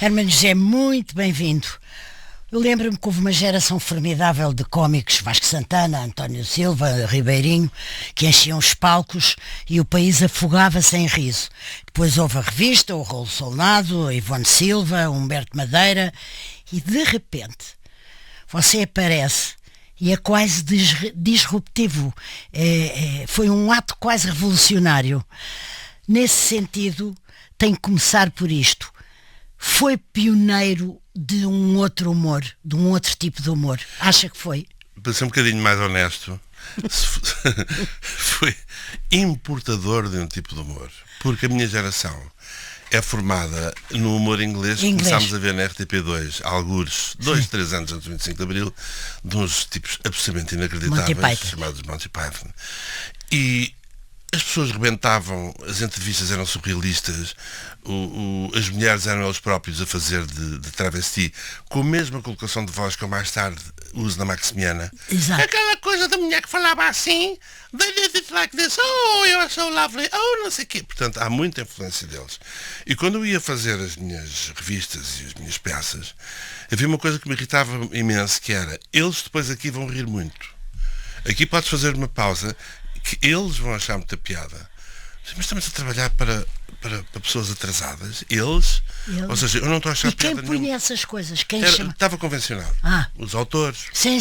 Hermano José, muito bem-vindo. Eu lembro-me que houve uma geração formidável de cómicos, Vasco Santana, António Silva, Ribeirinho, que enchiam os palcos e o país afogava-se em riso. Depois houve a revista, o Raul Solnado, a Ivone Silva, o Humberto Madeira e, de repente, você aparece e é quase disruptivo. Foi um ato quase revolucionário. Nesse sentido, tem que começar por isto. Foi pioneiro de um outro humor, de um outro tipo de humor. Acha que foi? Para ser um bocadinho mais honesto, foi importador de um tipo de humor. Porque a minha geração é formada no humor inglês. Começámos a ver na RTP2, algures, 3 anos antes do 25 de Abril, de uns tipos absolutamente inacreditáveis, chamados Monty Python. E as pessoas rebentavam, as entrevistas eram surrealistas, as mulheres eram eles próprios a fazer de travesti, com a mesma colocação de voz que eu mais tarde uso na Maximiana. Exato. Aquela coisa da mulher que falava assim, they did it like this, oh, you're so lovely, oh, não sei o quê. Portanto, há muita influência deles. E quando eu ia fazer as minhas revistas e as minhas peças, havia uma coisa que me irritava imenso, que era, eles depois aqui vão rir muito. Aqui podes fazer uma pausa que eles vão achar muita piada. Mas estamos a trabalhar para pessoas atrasadas. Eles. Ou seja, eu não estou a achar piada nenhuma. E quem punha essas coisas? Quem chama? Estava convencionado. Os autores. Sim,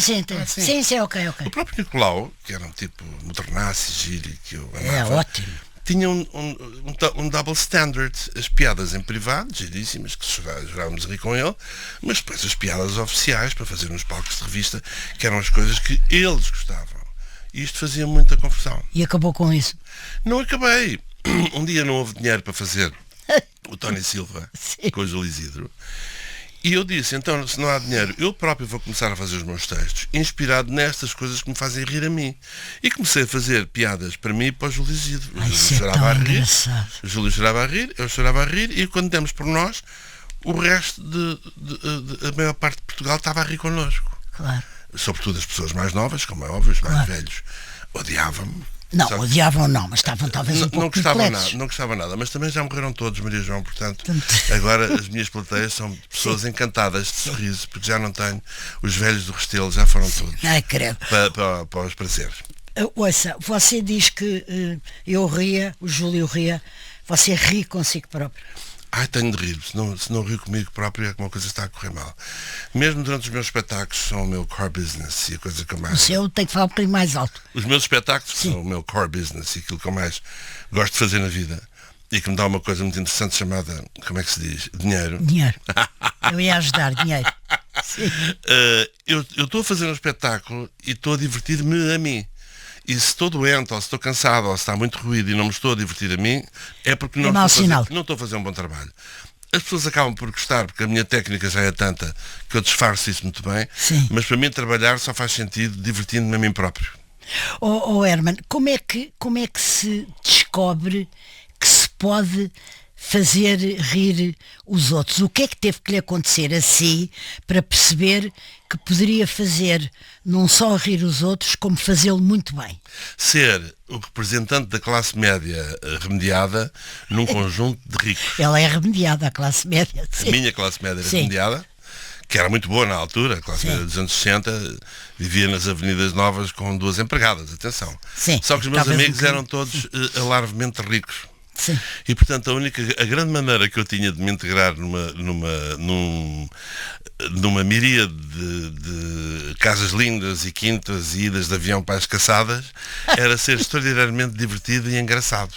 ok. O próprio Nicolau, que era um tipo modernaço, giro, que eu amava. É ótimo. Tinha um double standard. As piadas em privado, giríssimas, que jurávamos a rir com ele, mas depois as piadas oficiais, para fazer nos palcos de revista, que eram as coisas que eles gostavam. E isto fazia muita confusão. E acabou com isso? Não acabei. Um dia não houve dinheiro para fazer o Tony Silva com o Júlio Isidro. E eu disse, então, se não há dinheiro, eu próprio vou começar a fazer os meus textos, inspirado nestas coisas que me fazem rir a mim. E comecei a fazer piadas para mim e para o Júlio Isidro. O Júlio chorava a rir, o Júlio chorava a rir, eu chorava a rir, e quando demos por nós, o resto a maior parte de Portugal estava a rir connosco. Claro. Sobretudo as pessoas mais novas, como é óbvio, os mais velhos, odiavam-me. Não, odiavam não, mas estavam talvez um pouco perplexos. Não gostava nada, mas também já morreram todos, Maria João, portanto, agora as minhas plateias são pessoas encantadas de sorriso, porque já não tenho, os velhos do Restelo já foram todos. Ai, credo. Para os prazeres. Ouça, você diz que eu ria, o Júlio ria, você ri consigo próprio. Tenho de rir, se não rio comigo próprio é que uma coisa está a correr mal. Mesmo durante os meus espetáculos são o meu core business e a coisa que eu mais... O seu tem que falar um bocadinho mais alto. Os meus espetáculos são o meu core business e aquilo que eu mais gosto de fazer na vida e que me dá uma coisa muito interessante chamada, como é que se diz? Dinheiro. Dinheiro. Eu ia ajudar, dinheiro. Sim. Eu estou a fazer um espetáculo e estou a divertir-me a mim. E se estou doente, ou se estou cansado, ou se está muito ruído e não me estou a divertir a mim, é porque não estou a fazer um bom trabalho. As pessoas acabam por gostar, porque a minha técnica já é tanta que eu disfarço isso muito bem. Sim. Mas para mim trabalhar só faz sentido divertindo-me a mim próprio. Herman, como é que se descobre que se pode fazer rir os outros? O que é que teve que lhe acontecer a si para perceber que poderia fazer não só rir os outros, como fazê-lo muito bem? Ser o representante da classe média remediada num conjunto de ricos. Ela é remediada, a classe média. Sim. A minha classe média era remediada, que era muito boa na altura, a classe média dos anos 60, vivia nas Avenidas Novas com 2 empregadas, atenção. Sim. Só que os meus amigos eram todos alarvemente ricos. Sim. E portanto a grande maneira que eu tinha de me integrar numa miríade de casas lindas e quintas e idas de avião para as caçadas era ser extraordinariamente divertido e engraçado.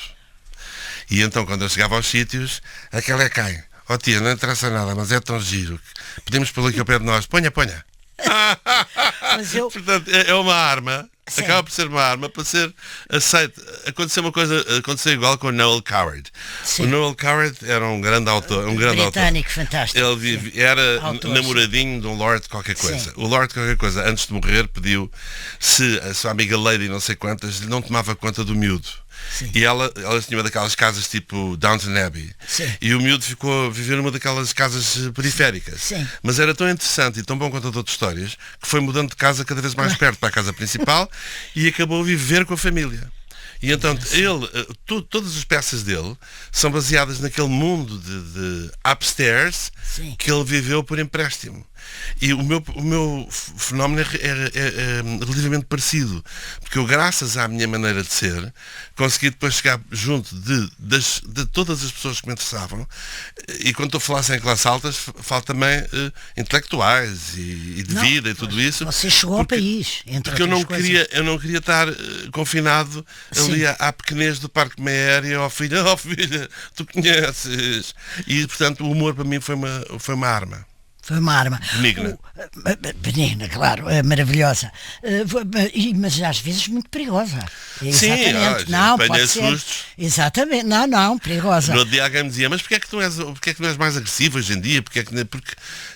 E então quando eu chegava aos sítios, aquela é quem? Tia, não interessa nada, mas é tão giro. Podemos pô-lo aqui ao pé de nós. Ponha. Mas eu... Portanto, é uma arma. Sim. Acaba por ser uma arma para ser aceito. Aconteceu igual com o Noel Coward. Sim. O Noel Coward era um grande autor. Britânico, fantástico. Ele era namoradinho de um Lord qualquer coisa. Sim. O Lord qualquer coisa, antes de morrer, pediu se a sua amiga Lady não sei quantas não tomava conta do miúdo. Sim. E ela tinha uma daquelas casas tipo Downton Abbey. Sim. E o miúdo ficou a viver numa daquelas casas periféricas. Sim. Mas era tão interessante e tão bom contador de histórias que foi mudando de casa cada vez mais perto para a casa principal e acabou a viver com a família. E então todas as peças dele são baseadas naquele mundo de upstairs Sim. que ele viveu por empréstimo. E o meu fenómeno é relativamente parecido, porque eu, graças à minha maneira de ser, consegui depois chegar junto de todas as pessoas que me interessavam, e quando estou a falar sem classe altas, falo também intelectuais e de vida e tudo isso. Você chegou ao país, entre porque eu não queria estar confinado ali à pequenez do Parque Meyer e ao filho, filha, tu conheces. E portanto o humor para mim foi uma arma. Foi uma arma. Benigna. Benigna, claro, é maravilhosa. Mas às vezes muito perigosa. Exatamente. Não, pode ser. Sustos. Exatamente. Não, perigosa. No outro dia alguém me dizia, mas porque é que tu és mais agressivo hoje em dia? Porque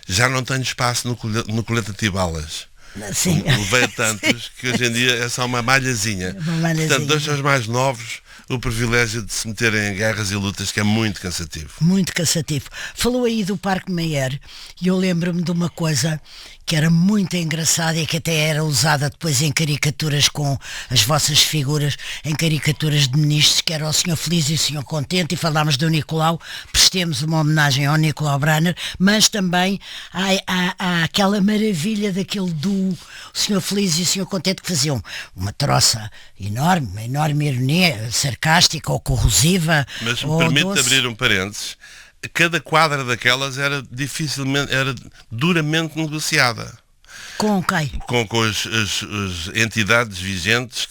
já não tenho espaço no colete antibalas. Sim. Levei tantos que hoje em dia é só uma malhazinha. Portanto, deixa os mais novos o privilégio de se meterem em guerras e lutas, que é muito cansativo. Muito cansativo. Falou aí do Parque Meyer e eu lembro-me de uma coisa que era muito engraçada e que até era usada depois em caricaturas com as vossas figuras, em caricaturas de ministros, que era o Senhor Feliz e o Senhor Contente, e falámos do Nicolau, prestemos uma homenagem ao Nicolau Branner, mas também há aquela maravilha daquele duo, o Senhor Feliz e o Senhor Contente, que faziam uma troça enorme, uma enorme ironia sarcástica ou corrosiva. Mas me permite abrir um parênteses. Cada quadra daquelas era duramente negociada. Com quem? Com as entidades vigentes,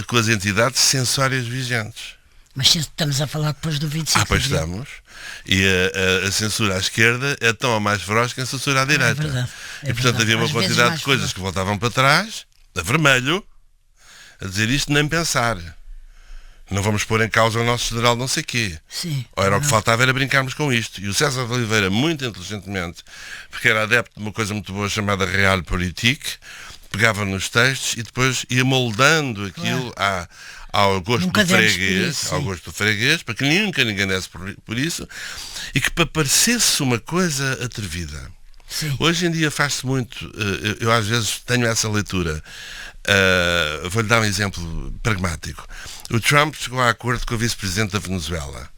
com as entidades censórias vigentes. Mas estamos a falar depois do 25 pois estamos. E a censura à esquerda é tão ou mais feroz que a censura à direita. É verdade. E portanto havia uma quantidade de coisas que voltavam para trás, a vermelho, a dizer isto nem pensar. Não vamos pôr em causa o nosso general não sei quê. Sim. Era o que faltava era brincarmos com isto. E o César de Oliveira, muito inteligentemente, porque era adepto de uma coisa muito boa chamada Realpolitik, pegava nos textos e depois ia moldando aquilo ao gosto do freguês, para que nunca ninguém desse por isso, e que para parecesse uma coisa atrevida. Sim. Hoje em dia faz-se muito, eu às vezes tenho essa leitura. Vou-lhe dar um exemplo pragmático. O Trump chegou a acordo com a vice-presidente da Venezuela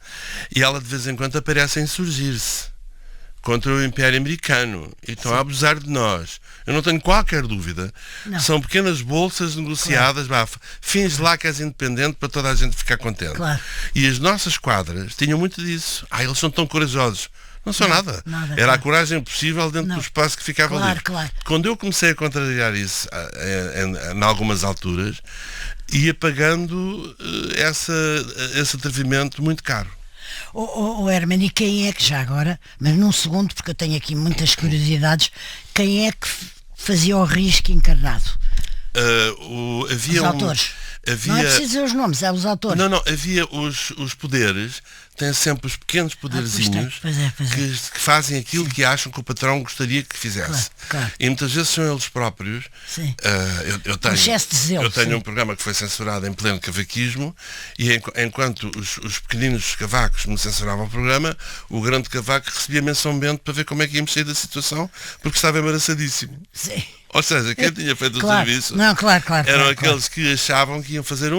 e ela de vez em quando aparece a insurgir-se contra o Império Americano e estão a abusar de nós. Eu não tenho qualquer dúvida. São pequenas bolsas negociadas. Finge lá que és independente para toda a gente ficar contente. Claro. E as nossas quadras tinham muito disso. Eles são tão corajosos. Não são nada. Era a coragem possível dentro do espaço que ficava livre. Claro. Quando eu comecei a contrariar isso em algumas alturas, ia pagando esse atrevimento muito caro. Herman, e quem é que já agora, mas num segundo, porque eu tenho aqui muitas curiosidades, quem é que fazia o risco encarnado? Havia os autores. Não é preciso dizer os nomes, é os autores. Não, havia os poderes, têm sempre os pequenos poderzinhos que fazem aquilo que acham que o patrão gostaria que fizesse. Claro. E muitas vezes são eles próprios. Sim. Eu tenho um programa que foi censurado em pleno cavaquismo e enquanto os pequeninos cavacos me censuravam o programa, o grande cavaco recebia menção bento para ver como é que íamos sair da situação, porque estava embaraçadíssimo. Sim. Ou seja, quem tinha feito o serviço eram aqueles que achavam que iam fazer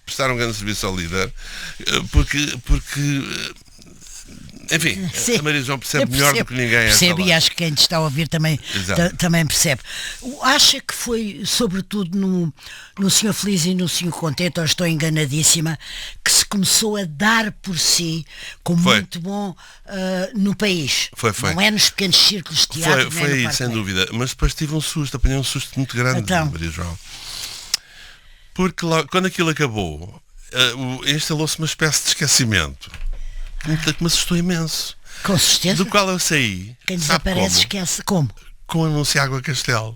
prestar um grande serviço ao líder, porque enfim, a Maria João percebe melhor do que ninguém. Percebe, e acho que quem te está a ouvir também percebe. Acha que foi, sobretudo, no Senhor Feliz e no Senhor Contente, ou estou enganadíssima, que se começou a dar por si como muito bom no país? Foi. Não é nos pequenos círculos de teatro. Foi aí, sem dúvida. Mas depois tive apanhei um susto muito grande, Maria João. Porque quando aquilo acabou, instalou-se uma espécie de esquecimento. Que me assustou imenso. Com certeza. Do qual eu saí. Quem desaparece esquece como? Com o anúncio Água Castelo.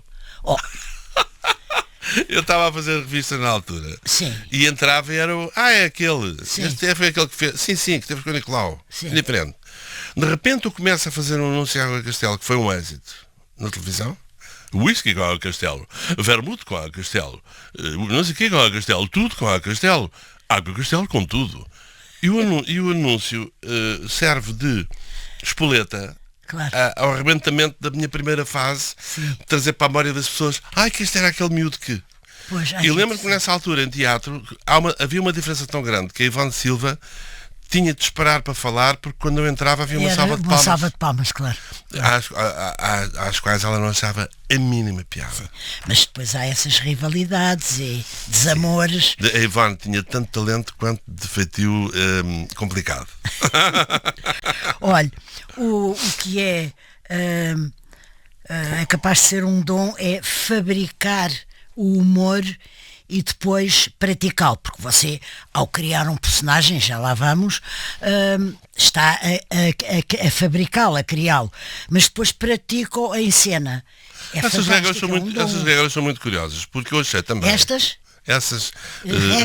Eu estava a fazer revista na altura. Sim. E entrava e era é aquele. Sim. Este foi aquele que fez. Sim, que teve com o Nicolau. Sim. Diferente. De repente eu começo a fazer um anúncio Água Castelo, que foi um êxito na televisão. Whisky com Água Castelo. Vermute com Água Castelo. Não sei o que com Água Castelo. Tudo com Água Castelo. Água Castelo com tudo. E o anúncio serve de espoleta ao arrebentamento da minha primeira fase, trazer para a memória das pessoas, que este era aquele miúdo que... Pois, e lembro-me que nessa altura, em teatro, havia uma diferença tão grande que a Ivone Silva tinha de esperar para falar, porque quando eu entrava havia uma salva de palmas. Uma salva de palmas, claro. Às quais ela não achava a mínima piada. Sim. Mas depois há essas rivalidades e desamores. A Ivone tinha tanto talento quanto de feitio complicado. Olha, o que é capaz de ser um dom é fabricar o humor e depois praticá-lo, porque você, ao criar um personagem, já lá vamos, está a fabricá-lo, a criá-lo, mas depois pratica-o em cena. Essas regras são muito curiosas, porque eu achei também... Essas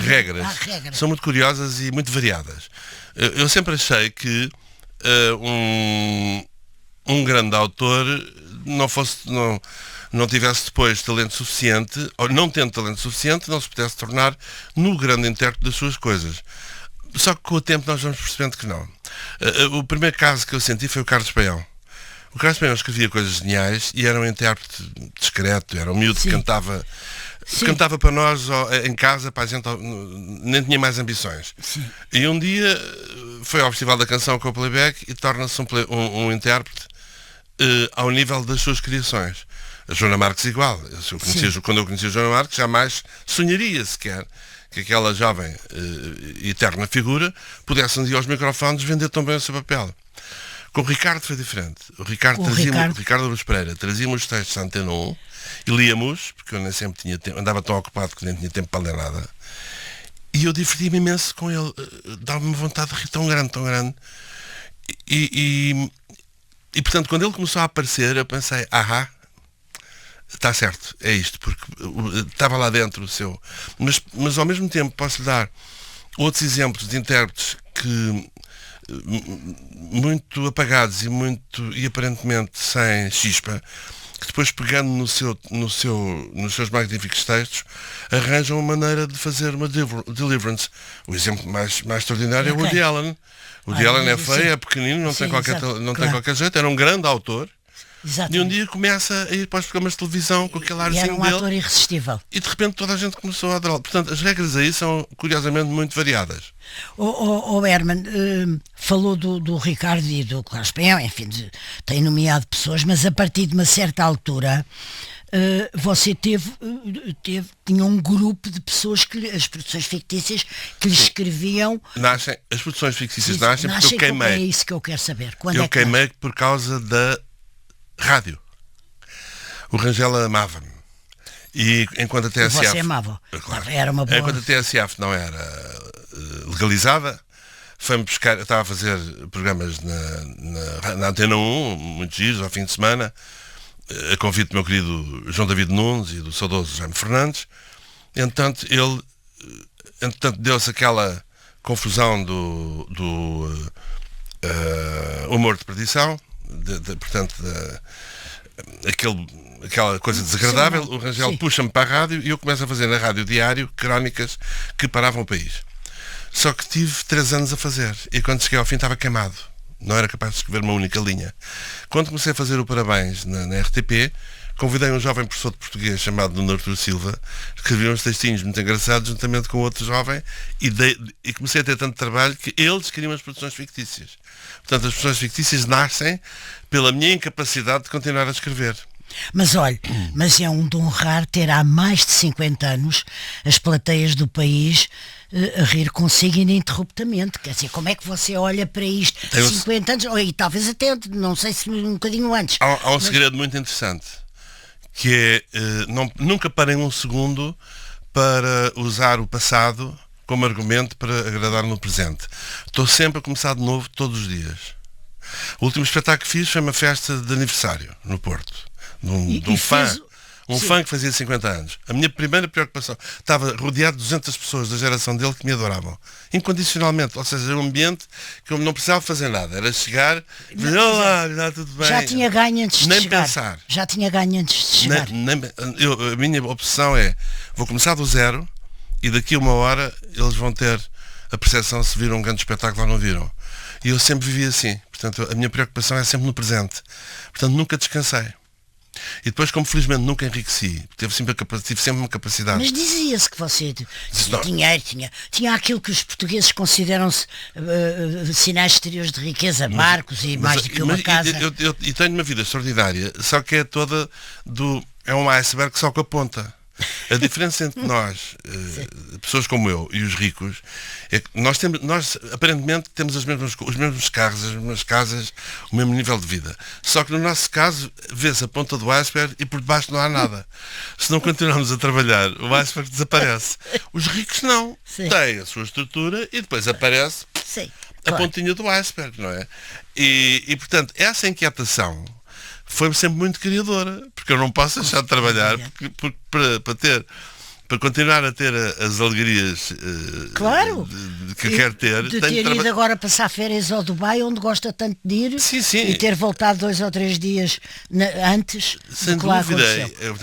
regras são muito curiosas e muito variadas. Eu sempre achei que um grande autor não tivesse depois talento suficiente, ou não tendo talento suficiente, não se pudesse tornar no grande intérprete das suas coisas. Só que com o tempo nós vamos percebendo que não. O primeiro caso que eu senti foi o Carlos Paião. O Carlos Paião escrevia coisas geniais e era um intérprete discreto, era um miúdo que cantava para nós em casa, para a gente, nem tinha mais ambições. Sim. E um dia foi ao Festival da Canção com o playback e torna-se um intérprete ao nível das suas criações. A Joana Marques igual. Quando eu conhecia a Joana Marques, jamais sonharia sequer que aquela jovem e eterna figura pudesse um dia aos microfones vender tão bem o seu papel. Com o Ricardo foi diferente. O Ricardo Luz Pereira trazia-me os textos à Antena 1 e líamos, porque eu nem sempre tinha tempo, andava tão ocupado que nem tinha tempo para ler nada. E eu divertia-me imenso com ele. Dava-me vontade de rir tão grande, tão grande. E portanto, quando ele começou a aparecer, eu pensei, está certo, é isto, porque estava lá dentro o seu. Mas ao mesmo tempo posso-lhe dar outros exemplos de intérpretes que muito apagados e aparentemente sem chispa, que depois pegando nos seus magníficos textos arranjam uma maneira de fazer uma deliverance. O exemplo mais extraordinário é o Woody Allen. O Woody Allen é feio, é pequenino, não tem qualquer jeito, era um grande autor. Exatamente. E um dia começa a ir para os programas de televisão com aquele arzinho dele. E era um ator irresistível. E de repente toda a gente começou a adorá-lo. Portanto, as regras aí são curiosamente muito variadas. O Herman falou do Ricardo e do Carlos Paião, enfim, tem nomeado pessoas, mas a partir de uma certa altura você tinha um grupo de pessoas as produções fictícias que lhe escreviam. As produções fictícias nascem porque eu queimei. É isso que eu quero saber. Eu queimei por causa da rádio. O Rangel amava-me. E enquanto a TSF... Você amava. Claro, era uma boa... Enquanto a TSF não era legalizada, foi-me buscar... Eu estava a fazer programas na Antena 1, muitos dias, ao fim de semana, a convite do meu querido João David Nunes e do saudoso Jaime Fernandes. Entretanto, deu-se aquela confusão do humor de perdição, portanto, aquela coisa desagradável. O Rangel puxa-me para a rádio e eu começo a fazer na Rádio Diário crónicas que paravam o país. Só que tive 3 anos a fazer e quando cheguei ao fim estava queimado. Não era capaz de escrever uma única linha. Quando comecei a fazer o Parabéns na RTP, convidei um jovem professor de português chamado Nuno Artur Silva, escrevia uns textinhos muito engraçados juntamente com outro jovem e comecei a ter tanto trabalho que eles queriam as produções fictícias. Portanto, as produções fictícias nascem pela minha incapacidade de continuar a escrever. Mas olha, é um dom raro ter há mais de 50 anos as plateias do país a rir consigo ininterruptamente. Quer dizer, como é que você olha para isto? 50 anos, e talvez até, não sei se um bocadinho antes. Há um segredo muito interessante, que é nunca parem um segundo para usar o passado como argumento para agradar no presente. Estou sempre a começar de novo todos os dias. O último espetáculo que fiz foi uma festa de aniversário no Porto, de um fã. Um fã que fazia 50 anos. A minha primeira preocupação, estava rodeado de 200 pessoas da geração dele que me adoravam. Incondicionalmente. Ou seja, era um ambiente que eu não precisava fazer nada. Era chegar e dizer, olá, está tudo bem. Já tinha ganho antes de nem chegar. Pensar. Já tinha ganho antes de chegar. A minha obsessão é, vou começar do zero e daqui a 1 hora eles vão ter a percepção se viram um grande espetáculo ou não viram. E eu sempre vivi assim. Portanto, a minha preocupação é sempre no presente. Portanto, nunca descansei. E depois, como felizmente nunca enriqueci, tive sempre uma capacidade. Mas dizia-se que você tinha dinheiro, tinha aquilo que os portugueses consideram-se sinais exteriores de riqueza, barcos e mais do que uma casa. E tenho uma vida extraordinária, só que é toda é um iceberg só com a ponta. A diferença entre nós, pessoas como eu e os ricos, é que nós aparentemente temos os mesmos carros, as mesmas casas, o mesmo nível de vida. Só que no nosso caso vê-se a ponta do iceberg e por debaixo não há nada. Se não continuarmos a trabalhar, o iceberg desaparece. Os ricos não. Sim. Têm a sua estrutura e depois aparece a pontinha do iceberg, não é? E portanto, essa inquietação foi sempre muito criadora, porque eu não posso deixar de trabalhar para continuar a ter as alegrias que quero ter. De ter ido agora passar férias ao Dubai, onde gosta tanto de ir, e ter voltado 2 ou 3 dias antes. Sem dúvida,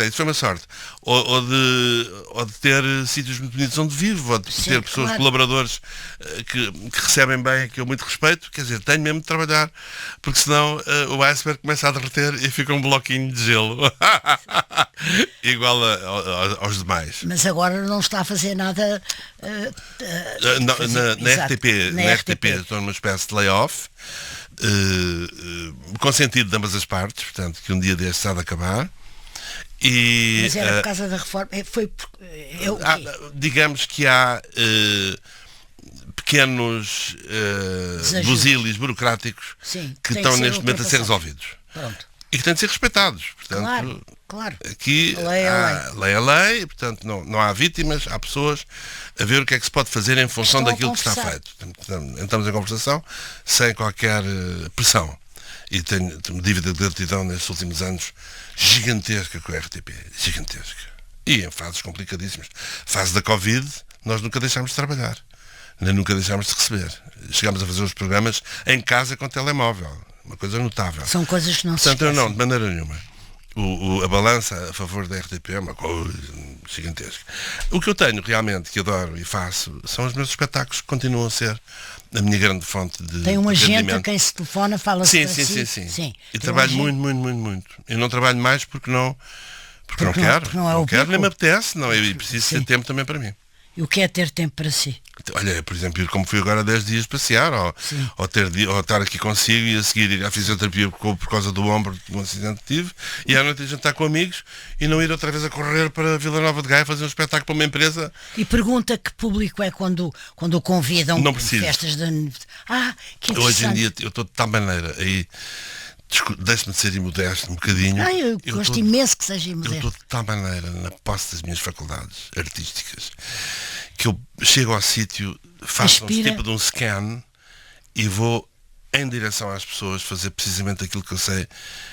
isso foi uma sorte. Ou de ter sítios muito bonitos onde vivo, ou de ter pessoas, colaboradores que recebem bem, que eu muito respeito. Quer dizer, tenho mesmo de trabalhar, porque senão o iceberg começa a derreter e fica um bloquinho de gelo igual aos demais. Mas agora não está a fazer nada na RTP estou numa espécie de layoff, consentido de ambas as partes, portanto que um dia destes há de acabar. Mas era por causa da reforma? Digamos que há pequenos busílios burocráticos que estão neste momento a ser resolvidos. Pronto. E que têm de ser respeitados. Portanto, claro. Aqui lei é lei, portanto não há vítimas, há pessoas a ver o que é que se pode fazer em função daquilo que está feito. Entramos em conversação sem qualquer pressão. E tenho uma dívida de gratidão nestes últimos anos gigantesca com a RTP. Gigantesca. E em fases complicadíssimas. Fase da Covid, nós nunca deixámos de trabalhar. Nem nunca deixámos de receber. Chegámos a fazer os programas em casa com telemóvel. Uma coisa notável. São coisas que não se esquecem. Portanto, eu não, de maneira nenhuma. A balança a favor da RTP é uma coisa gigantesca. O que eu tenho realmente, que adoro e faço, são os meus espetáculos que continuam a ser a minha grande fonte de Tem um agente rendimento. a quem se telefona, fala-se para si. Sim. E trabalho muito. Eu não trabalho mais porque não quero. Porque não quero, nem me apetece, não. Eu preciso ter tempo também para mim. E o que é ter tempo para si? Olha, por exemplo, ir como fui agora 10 dias passear, ou estar aqui consigo e a seguir ir à fisioterapia por causa do ombro de um acidente que tive, e à noite jantar com amigos e não ir outra vez a correr para Vila Nova de Gaia fazer um espetáculo para uma empresa. E pergunta que público é quando o convidam não preciso. Festas de... que interessante. Hoje em dia eu estou de tal maneira aí, deixe-me de ser imodesto um bocadinho. Eu gosto imenso que seja imodesto. Eu estou de tal maneira na posse das minhas faculdades artísticas que eu chego ao sítio, faço um tipo de um scan e vou em direção às pessoas fazer precisamente aquilo que eu sei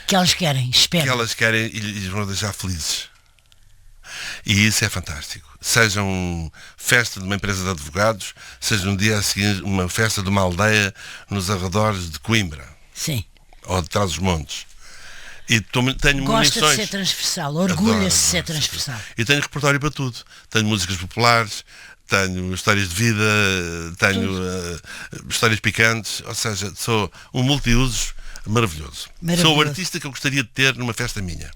que elas querem, que elas querem e lhes vão deixar felizes. E isso é fantástico. Seja uma festa de uma empresa de advogados, seja um dia a seguir uma festa de uma aldeia nos arredores de Coimbra. Sim. Ou de Trás-os-Montes. E tenho Gosta munições. de ser transversal, orgulha-se de ser transversal. E tenho repertório para tudo. Tenho músicas populares, tenho histórias de vida, tenho histórias picantes, ou seja, sou um multiusos maravilhoso. Sou o artista que eu gostaria de ter numa festa minha.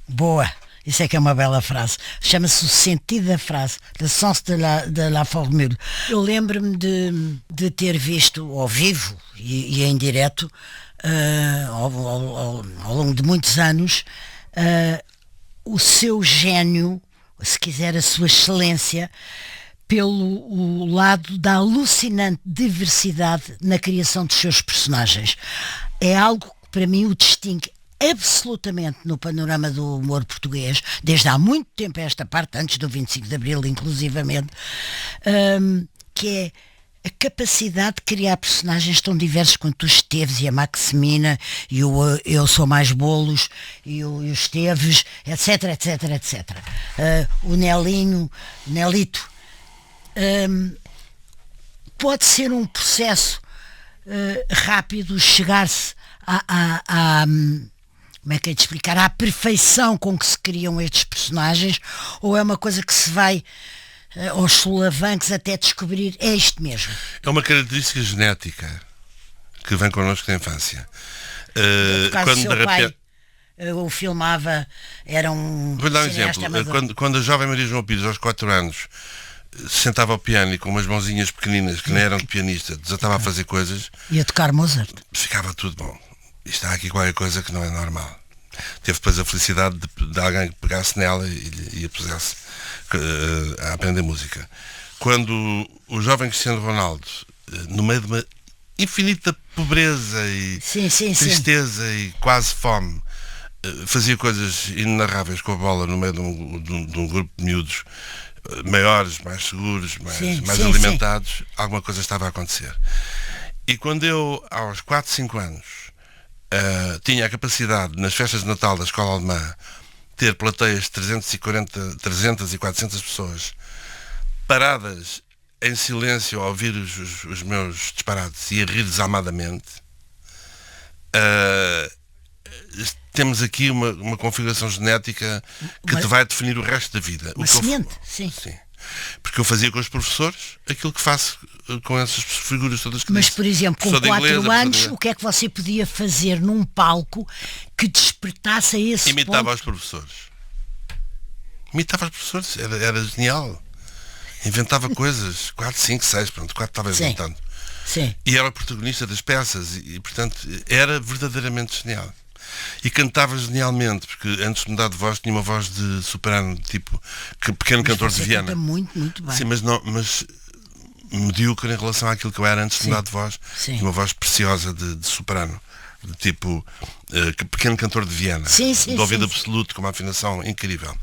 Boa! Isso é que é uma bela frase. Chama-se o sentido da frase, le sens de la formule. Eu lembro-me de ter visto ao vivo e em direto, ao longo de muitos anos, o seu gênio, se quiser a sua excelência, pelo lado da alucinante diversidade na criação dos seus personagens. É algo que para mim o distingue absolutamente no panorama do humor português, desde há muito tempo esta parte, antes do 25 de Abril inclusivamente, que é a capacidade de criar personagens tão diversos quanto o Esteves e a Maximina e o Eu Sou Mais Bolos e o Esteves, etc. O Nelito. Pode ser um processo rápido chegar-se como é que é de explicar, à perfeição com que se criam estes personagens, ou é uma coisa que se vai aos solavancos até descobrir é isto mesmo? É uma característica genética que vem connosco da infância. Quando de repente o filmava, era um Vou dar um cineasta exemplo. amador. Quando a jovem Maria João Pires, aos 4 anos, se sentava ao piano e com umas mãozinhas pequeninas, que nem eram de pianista, desatava a fazer coisas, Ia tocar Mozart. ficava tudo bom. Isto há aqui qualquer coisa que não é normal. Teve depois a felicidade de alguém que pegasse nela e a pusesse a aprender música. Quando o jovem Cristiano Ronaldo, no meio de uma infinita pobreza e tristeza e quase fome, fazia coisas inenarráveis com a bola no meio de um grupo de miúdos maiores, mais seguros, mais alimentados, alguma coisa estava a acontecer. E quando eu, aos 4, 5 anos, tinha a capacidade, nas festas de Natal da escola alemã, ter plateias de 300 e 400 pessoas paradas em silêncio a ouvir os meus disparates e a rir desalmadamente, temos aqui uma configuração genética que te vai definir o resto da vida. Uma semente, sim. Porque eu fazia com os professores aquilo que faço com essas figuras todas que Mas, disse. por exemplo, com Professor de 4 inglês, anos, o que é que você podia fazer num palco que despertasse a esse Imitava ponto? os professores. Imitava os professores, era genial. Inventava coisas, 4, 5, 6, pronto, 4 estava inventando. Sim. E era o protagonista das peças e, portanto, era verdadeiramente genial. E cantava genialmente, porque antes de mudar de voz tinha uma voz de soprano, tipo pequeno cantor de Viena. Canta muito, muito bem. Sim, mas medíocre em relação àquilo que eu era antes de mudar de voz. Sim. Tinha uma voz preciosa de soprano, de tipo pequeno cantor de Viena, de ouvido absoluto, com uma afinação incrível.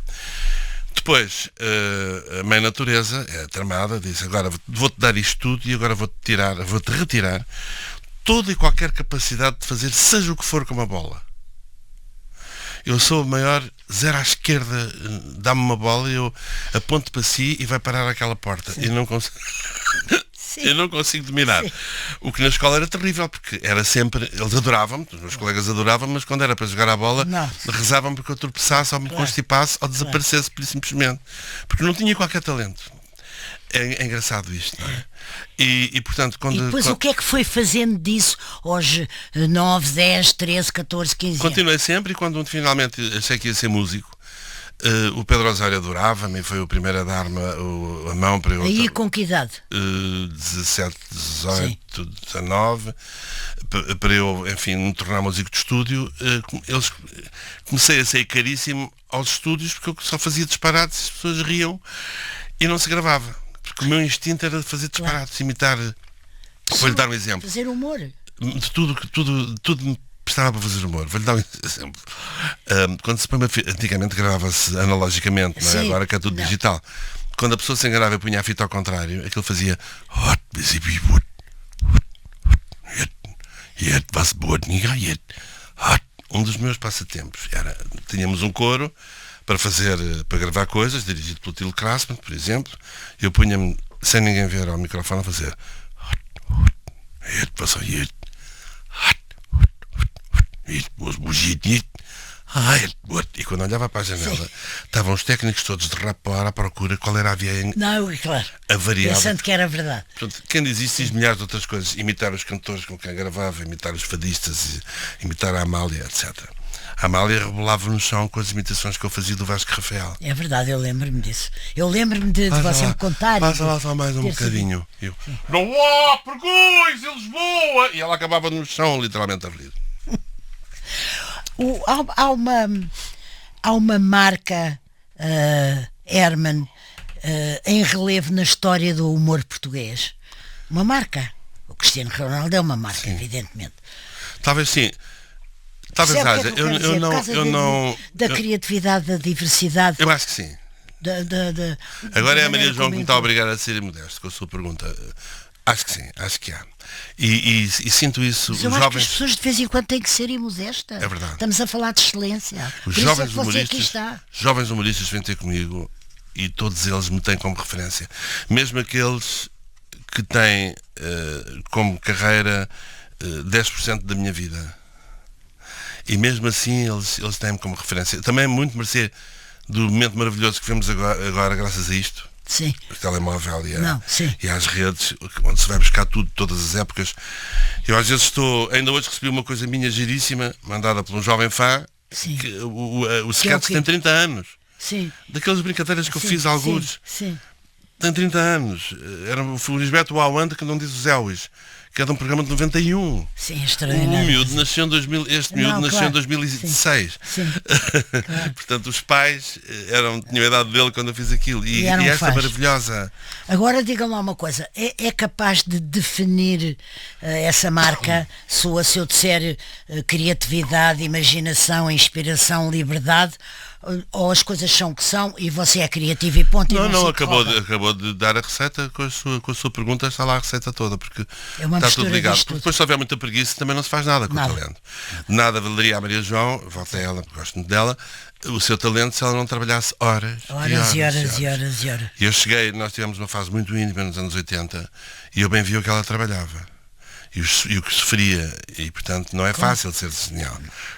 Depois, a mãe natureza, tramada, disse: agora vou-te dar isto tudo e agora vou-te retirar toda e qualquer capacidade de fazer seja o que for com uma bola. Eu sou o maior, 0 à esquerda, dá-me uma bola e eu aponto para si e vai parar aquela porta. E não consigo... Eu não consigo dominar. Sim. O que na escola era terrível, porque era sempre... Eles adoravam-me, os meus colegas adoravam-me, mas quando era para jogar a bola, rezavam porque eu tropeçasse ou me constipasse ou desaparecesse, por simplesmente. Porque não tinha qualquer talento. É engraçado isto, não é? E portanto, e depois o que é que foi fazendo disso aos 9, 10, 13, 14, 15 anos? Continuei sempre, e quando finalmente achei que ia ser músico, o Pedro Osório adorava-me e foi o primeiro a dar-me a mão para eu... Aí com que idade? 17, 18, 19, para eu, enfim, me tornar músico de estúdio. Comecei a ser caríssimo aos estúdios, porque eu só fazia disparates, as pessoas riam e não se gravava. Porque o meu instinto era fazer disparates, imitar. Vou-lhe dar um exemplo. Fazer humor. De tudo me prestava para fazer humor. Vou-lhe dar um exemplo. Quando se põe antigamente gravava-se analogicamente, não é? Agora que é tudo digital. Quando a pessoa se enganava e punha a fita ao contrário, aquilo fazia um dos meus passatempos era, tínhamos um coro para gravar coisas, dirigido pelo Tilo Krasman, por exemplo. Eu punha-me, sem ninguém ver, ao microfone a fazer e quando olhava para a janela, estavam os técnicos todos de rapar à procura qual era a via a variável. Pensando que era verdade. Portanto, quem diz isso diz milhares de outras coisas. Imitar os cantores com quem gravava, imitar os fadistas, imitar a Amália, etc. A Amália rebolava no chão com as imitações que eu fazia do Vasco Rafael. É verdade, eu lembro-me disso. Eu lembro-me de você me contar. Passa lá só mais um bocadinho. Eu, não há pergões em Lisboa! E ela acabava no chão, literalmente a rir. Há uma marca, Herman, em relevo na história do humor português. Uma marca. O Cristiano Ronaldo é uma marca, evidentemente. Talvez sim. Talvez haja. Eu não. Da criatividade, da diversidade. Eu acho que sim. Agora é a Maria João que me está a obrigar a ser modesto com a sua pergunta. Acho que sim, acho que há. E sinto isso. Mas eu acho que as pessoas de vez em quando têm que ser imodestas. É verdade. Estamos a falar de excelência. Os jovens humoristas vêm ter comigo e todos eles me têm como referência. Mesmo aqueles que têm como carreira 10% da minha vida. E mesmo assim eles têm-me como referência. Também é muito mercê do momento maravilhoso que vemos agora graças a isto. Sim. O telemóvel e às redes, onde se vai buscar tudo, todas as épocas. Eu às vezes ainda hoje recebi uma coisa minha giríssima, mandada por um jovem fã, Sim. O sketch tem 30 anos. Sim. Daquelas brincadeiras que eu Sim, fiz alguns. Sim. Tem 30 anos. Era o Felisberto Wawanda que não diz os Zéuis, que é de um programa de 91. Sim, extraordinário. O miúdo nasceu em 2000, este miúdo nasceu em 2006. Sim. Claro. Portanto, os pais tinham a idade dele quando eu fiz aquilo. E esta maravilhosa. Agora diga-me lá uma coisa, é capaz de definir essa marca sua, se eu disser criatividade, imaginação, inspiração, liberdade, ou as coisas são o que são e você é criativo e ponto? Não, acabou de dar a receita com a sua pergunta, está lá a receita toda, porque está tudo ligado. Porque depois, se houver muita preguiça, também não se faz nada com o talento. Nada valeria a Maria João, volto a ela, porque gosto muito dela, o seu talento se ela não trabalhasse horas e horas. E eu cheguei, nós tivemos uma fase muito íntima nos anos 80 e eu bem vi o que ela trabalhava. E o que sofria, e portanto não é fácil ser genial.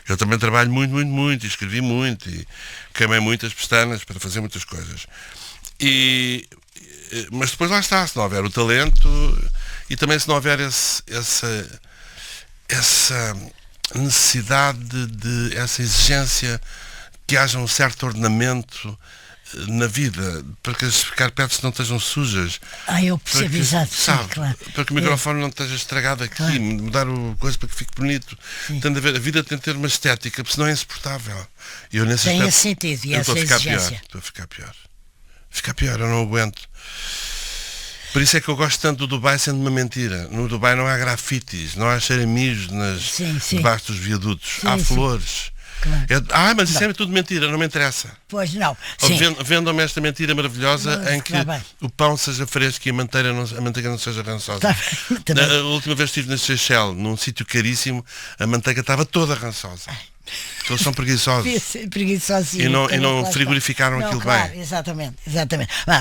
Eu também trabalho muito, e escrevi muito, e queimei muitas pestanas para fazer muitas coisas. Mas depois lá está, se não houver o talento, e também se não houver essa necessidade essa exigência que haja um certo ordenamento na vida, para que as carpetes não estejam sujas. Eu percebo, exato. Sabe, claro. Para que o microfone não esteja estragado aqui, claro. Mudar o coisa para que fique bonito. A vida tem de ter uma estética, porque senão é insuportável. Eu, nesse tem aspecto, esse sentido e essa exigência. Estou a ficar pior. Ficar pior, eu não aguento. Por isso é que eu gosto tanto do Dubai sendo uma mentira. No Dubai não há grafites, não há xeramijos debaixo dos viadutos. Há flores. Claro. Mas isso é tudo mentira, não me interessa. Pois não. Vendam-me esta mentira maravilhosa em que o pão seja fresco e a manteiga não seja rançosa. A última vez que estive na Seychelles, num sítio caríssimo, a manteiga estava toda rançosa. Eles são preguiçosos. E não frigorificaram aquilo bem. Exatamente.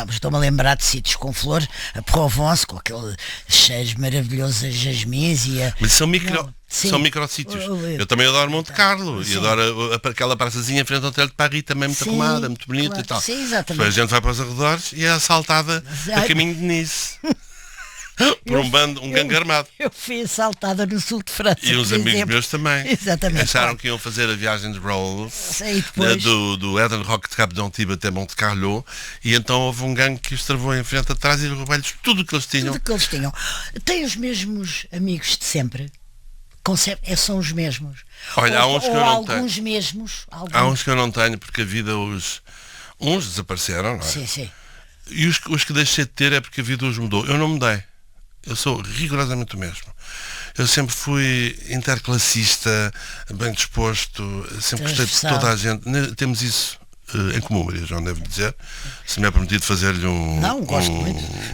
Estou-me a lembrar de sítios com flor, a Provence, com aquele cheiro maravilhoso, as jasmins e a... Mas são micro-sítios. Eu também adoro Monte Carlo e adoro aquela praçazinha em frente ao Hotel de Paris, também muito arrumada, muito bonita e tal. Exatamente. A gente vai para os arredores e é assaltada a caminho de Nice. Por um gangue armado. Eu fui assaltada no sul de França. E uns amigos meus também. Exatamente. Acharam que iam fazer a viagem de Rolls depois... do Eden Rock de Cap d'Antibes até Monte Carlo, e então houve um gangue que os travou em frente atrás e roubou-lhes tudo o que eles tinham. Tem os mesmos amigos de sempre? São os mesmos? Olha, há uns que eu não tenho. Alguns mesmos? Há uns que eu não tenho, porque a vida uns desapareceram, não é? Sim. E os que deixei de ter é porque a vida os mudou. Eu não mudei. Eu sou rigorosamente o mesmo. Eu sempre fui interclassista, bem disposto, sempre gostei de toda a gente. Temos isso em comum, Maria João, devo dizer. Se me é permitido fazer-lhe um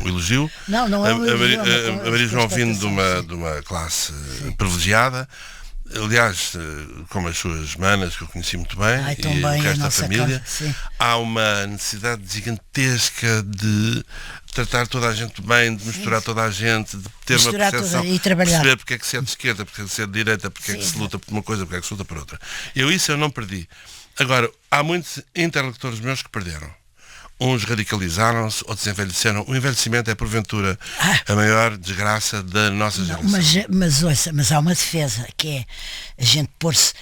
elogio. Não é um elogio. A Maria João vindo de uma classe privilegiada, aliás, como as suas manas, que eu conheci muito bem, e o resto da família, há uma necessidade gigantesca de tratar toda a gente bem, de misturar toda a gente, de ter uma percepção, e perceber porque é que se é de esquerda, porque é que se é de direita, porque é que se luta por uma coisa, porque é que se luta por outra. Isso eu não perdi. Agora, há muitos interlocutores meus que perderam. Uns radicalizaram-se, outros envelheceram. O envelhecimento é, porventura, a maior desgraça da nossa geração. Mas há uma defesa, que é a gente pôr-se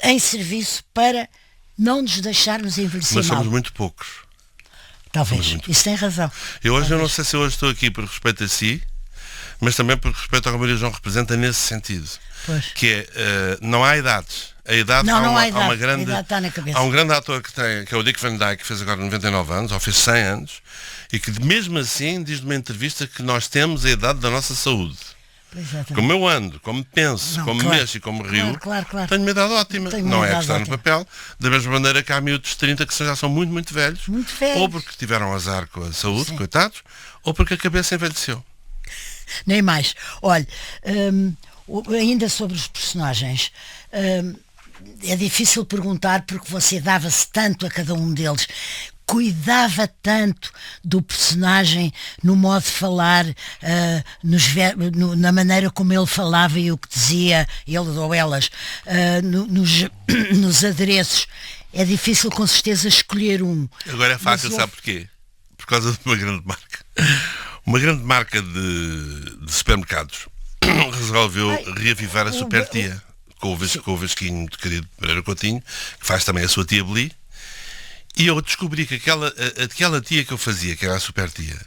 em serviço para não nos deixarmos envelhecer mal. Mas somos mal. muito poucos. Talvez, isso tem razão. Eu não sei se hoje estou aqui por respeito a si, mas também por respeito ao que a Maria João representa nesse sentido. Pois. Que é, não há idades. A idade, há um grande ator que é o Dick Van Dyke, que fez agora 99 anos, ou fez 100 anos, e que mesmo assim diz numa entrevista que nós temos a idade da nossa saúde. Exatamente. Como eu ando, como penso, como mexo e como rio, tenho uma idade ótima. Não é que está no papel, da mesma maneira que há miúdos de 30 que já são muito velhos, ou porque tiveram azar com a saúde, coitados, ou porque a cabeça envelheceu. Nem mais. Olha, ainda sobre os personagens, é difícil perguntar porque você dava-se tanto a cada um deles, cuidava tanto do personagem no modo de falar, na maneira como ele falava e o que dizia, ele ou elas, nos adereços. É difícil com certeza escolher um. Agora é fácil, sabe porquê? Por causa de uma grande marca. Uma grande marca de supermercados resolveu reavivar a Supertia com o Vasquinho de querido Pereira Coutinho, que faz também a sua tia Beli, e eu descobri que aquela tia que eu fazia, que era a super tia,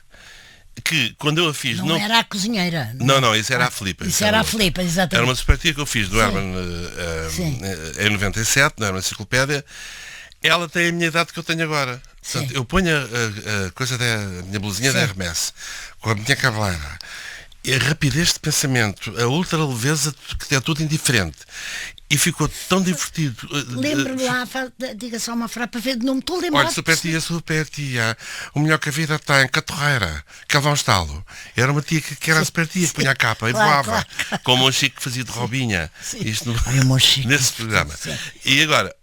que quando eu a fiz... Não era a cozinheira. Não, isso era a Filipa. Isso era a Filipa, exatamente. Era uma super tia que eu fiz do Herman em 97, na Herman Enciclopédia. Ela tem a minha idade que eu tenho agora. Portanto, eu ponho a coisa da minha blusinha da Hermès, com a minha cabeleira, e a rapidez de pensamento, a ultra leveza, que é tudo indiferente. E ficou tão divertido. Lembro-me lá, diga só uma frase para ver de nome. Estou a lembrar. Olha, super tia, o melhor que a vida tem, Catorreira, que leva um estalo. Era uma tia que era super tia, que punha a capa e voava, como o Monchique que fazia de Robinha. Isto nesse programa. E agora,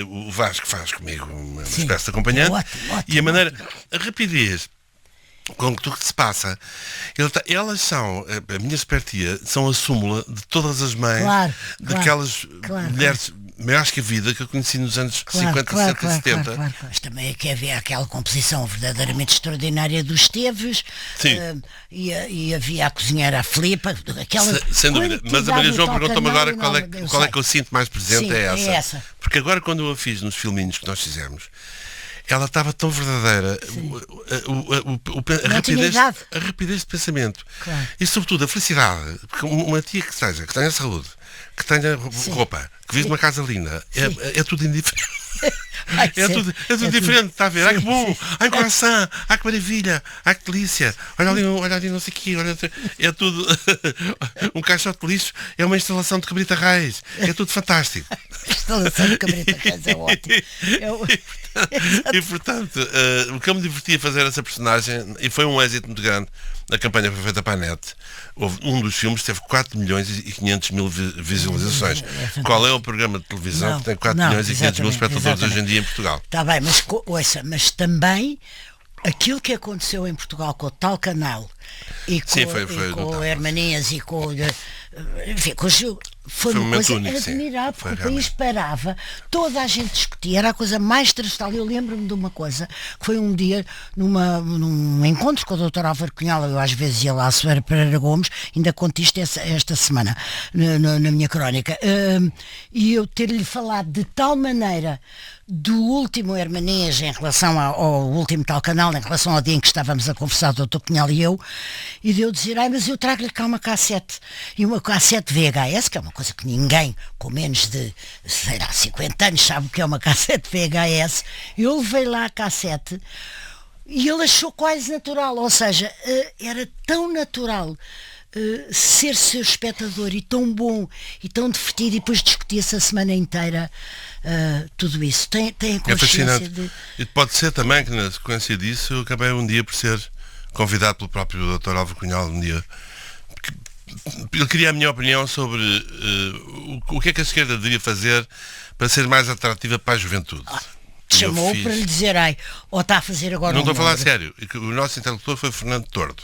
o Vasco faz comigo uma espécie de acompanhante. E a rapidez com que tudo se passa, elas são, a minha supertia, são a súmula de todas as mães, daquelas mulheres maiores que a vida que eu conheci nos anos 50, 60 e 70. Mas também é que havia aquela composição verdadeiramente extraordinária dos Esteves, e havia a cozinheira a Filipa, sem dúvida. Mas a Maria João perguntou-me agora qual é que eu sinto mais presente. É essa. Porque agora, quando eu a fiz nos filminhos que nós fizemos, ela estava tão verdadeira, a rapidez de pensamento, e sobretudo a felicidade, porque uma tia que tenha saúde, que tenha roupa, que vive numa casa linda, é tudo indiferente. É tudo diferente, está a ver? Ai que bom, ai que coração, ai que maravilha, ai que delícia, olha ali não sei o quê, é tudo. Um caixote de lixo é uma instalação de cabrita raiz, é tudo fantástico. Instalação de cabrita raiz é ótimo. E portanto, o que eu me diverti a fazer essa personagem, e foi um êxito muito grande, a campanha foi feita para a net. Um dos filmes teve 4 milhões e 500 mil visualizações. Qual é o programa de televisão que tem 4 milhões e 500 mil espectadores hoje em dia em Portugal? Está bem, mas também aquilo que aconteceu em Portugal com o tal canal e com o Hermanias e com enfim, foi uma coisa único, admirável, porque o país parava, toda a gente discutia, era a coisa mais transversal. Eu lembro-me de uma coisa, que foi um dia num encontro com o Dr. Álvaro Cunhal, eu às vezes ia lá a Soeira Pereira Gomes, ainda conto isto esta semana na minha crónica, e eu ter-lhe falado de tal maneira do último Hermanias em relação ao último tal canal, em relação ao dia em que estávamos a conversar, o Dr. Cunhal e eu, e de eu dizer, mas eu trago-lhe cá uma cassete, e uma cassete VHS, que é uma coisa que ninguém com menos de, sei lá, 50 anos sabe o que é uma cassete VHS. Eu levei lá a cassete e ele achou quase natural, ou seja, era tão natural ser seu espectador, e tão bom e tão divertido, e depois discutia-se a semana inteira tudo isso. Tem a consciência. É fascinante. E pode ser também que na sequência disso eu acabei um dia por ser convidado pelo próprio Dr. Álvaro Cunhal, um dia. Ele queria a minha opinião sobre o que é que a esquerda deveria fazer para ser mais atrativa para a juventude. Chamou para lhe dizer, ou está a fazer agora. Não estou a falar sério. O nosso interlocutor foi Fernando Tordo.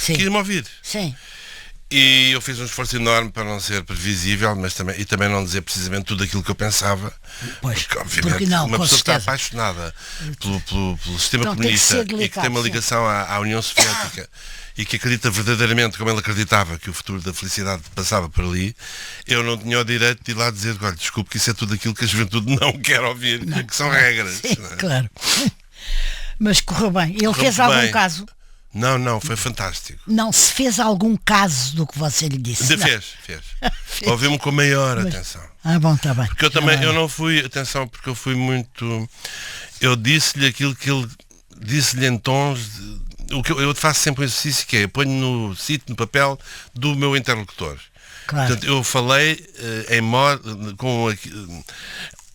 Queria-me ouvir. Sim. E eu fiz um esforço enorme para não ser previsível, mas também não dizer precisamente tudo aquilo que eu pensava. Pois, porque obviamente não, uma pessoa que está apaixonada pelo sistema comunista e que tem uma ligação à União Soviética e que acredita verdadeiramente, como ele acreditava, que o futuro da felicidade passava por ali, eu não tinha o direito de ir lá dizer, olha, desculpe, que isso é tudo aquilo que a juventude não quer ouvir, que são regras. Sim, claro. Mas correu bem. Ele fez algum caso? Não, foi fantástico. Não se fez algum caso do que você lhe disse? Fez. Ouviu-me com maior atenção. Bom, está bem. Porque eu não fui, atenção, porque eu fui muito... Eu disse-lhe aquilo que ele... Disse-lhe em tons... Eu faço sempre um exercício que é, ponho no papel do meu interlocutor. Claro. Portanto, eu falei com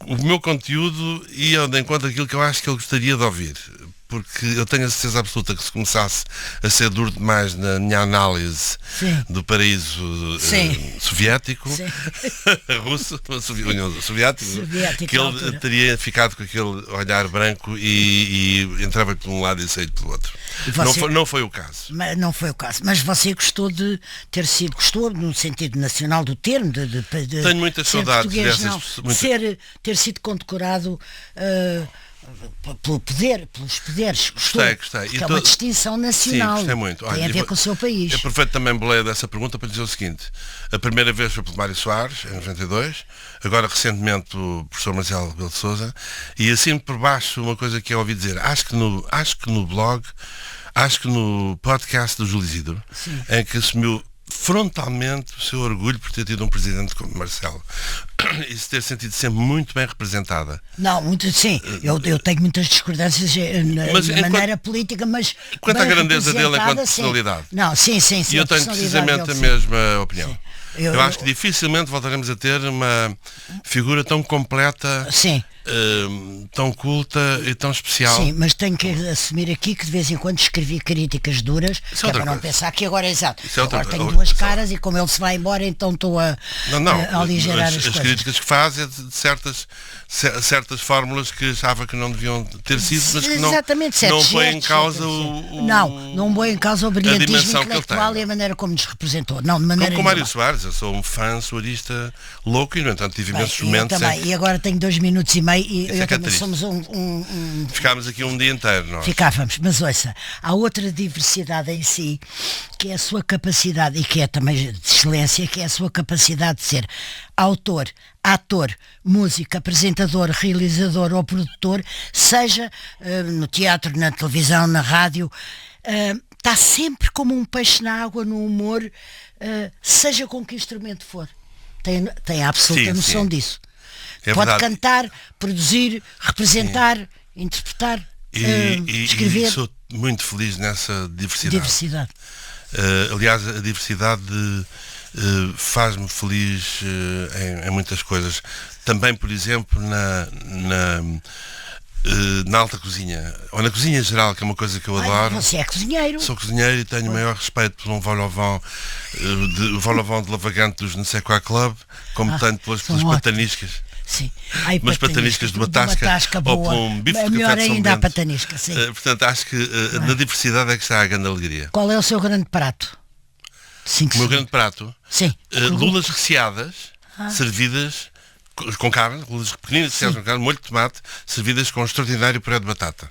o meu conteúdo e de encontro aquilo que eu acho que ele gostaria de ouvir. Porque eu tenho a certeza absoluta que se começasse a ser duro demais na minha análise do paraíso soviético, russo, soviético, que ele teria ficado com aquele olhar branco e entrava por um lado e saía pelo outro. Não foi o caso. Mas não foi o caso. Mas você gostou de ter sido, gostou no sentido nacional do termo, de tenho muitas saudades dessas. Ter sido condecorado pelo poder, pelos poderes. Gostei. É uma distinção nacional. Sim, gostei muito. Tem a ver com o seu país. Eu aproveito também boleia dessa pergunta para dizer o seguinte. A primeira vez foi pelo Mário Soares, em 92, agora recentemente o professor Marcelo Rebelo de Sousa, e assim por baixo uma coisa que eu ouvi dizer, acho que no blog, acho que no podcast do Júlio Isidro, em que assumiu frontalmente o seu orgulho por ter tido um presidente como Marcelo e se ter sentido sempre muito bem representada. Não, muito sim. Eu tenho muitas discordâncias na maneira política, mas quanto à grandeza dele enquanto personalidade. Não, sim. E eu tenho precisamente a mesma opinião. Sim. Eu acho que dificilmente voltaremos a ter uma figura tão completa, tão culta e tão especial. Sim, mas tenho que assumir aqui que de vez em quando escrevi críticas duras, que é para não pensar que agora é exato. Agora tenho duas caras e como ele se vai embora, então estou a aligerar as coisas. As críticas que faz é de certas fórmulas que achava que não deviam ter sido, mas que não põe em causa não põe em causa o brilhantismo intelectual e a maneira como nos representou. Não, de maneira como Mário Soares, eu sou um fã suarista louco e, no entanto, tive imensos momentos. E agora tenho 2 minutos e meio e eu também somos Ficámos aqui um dia inteiro, nós. Ficávamos, mas ouça, há outra diversidade em si, que é a sua capacidade, e que é também de excelência, que é a sua capacidade de ser autor, ator, músico, apresentador, realizador ou produtor, seja no teatro, na televisão, na rádio, está sempre como um peixe na água, no humor, seja com que instrumento for. Tem a absoluta noção disso. Pode cantar, produzir, representar, interpretar, escrever. E sou muito feliz nessa diversidade. Aliás, a diversidade faz-me feliz em muitas coisas. Também, por exemplo, na alta cozinha, ou na cozinha geral, que é uma coisa que eu adoro. Você é cozinheiro. Sou cozinheiro e tenho o maior respeito por um vol au vent de Lavagante dos Não Sei Qual Club, como tanto pelas pataniscas. Sim. Umas pataniscas de batasca ou por um bife de melhor café de São ainda Bento. a patanisca, sim. Portanto, acho que na diversidade é que está a grande alegria. Qual é o seu grande prato? O meu grande prato? Sim. Lulas recheadas, servidas com carne, lulas pequeninas recheadas com carne, molho de tomate, servidas com um extraordinário puré de batata.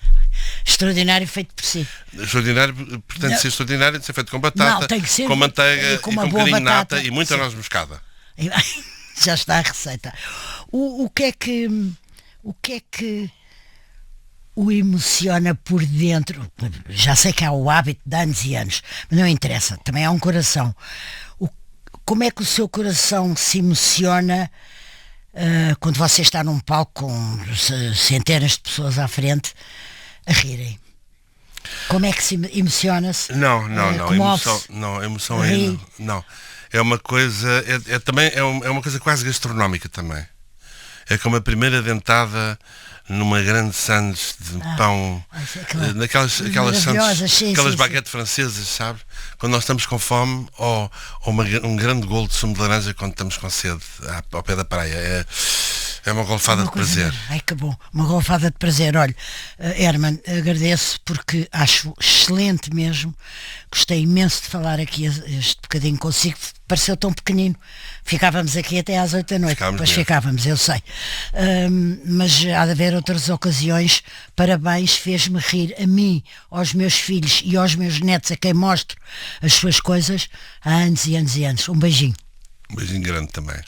Extraordinário feito por si. Extraordinário, portanto, ser extraordinário, tem de ser feito com batata, tem que ser, com manteiga e com um bocadinho de nata e muita sim. noz moscada. Já está a receita. O que é que o emociona por dentro? Já sei que há o hábito de anos e anos, mas não interessa, também há um coração. Como é que o seu coração se emociona quando você está num palco com centenas de pessoas à frente a rirem? Como é que se emociona-se? Não, emoção ainda não. É uma coisa, também é uma coisa quase gastronómica também. É como a primeira dentada numa grande sandes de pão, naquelas baguetes francesas, sabe? Quando nós estamos com fome, ou um grande golo de sumo de laranja quando estamos com sede ao pé da praia. É uma golfada de prazer. Ai, que bom. Uma golfada de prazer. Olha, Herman, agradeço porque acho excelente mesmo. Gostei imenso de falar aqui este bocadinho consigo. Pareceu tão pequenino. Ficávamos aqui até às 8 da noite. Depois ficávamos, eu sei. Mas há de haver outras ocasiões. Parabéns, fez-me rir a mim, aos meus filhos e aos meus netos, a quem mostro as suas coisas há anos e anos e anos. Um beijinho. Um beijinho grande também.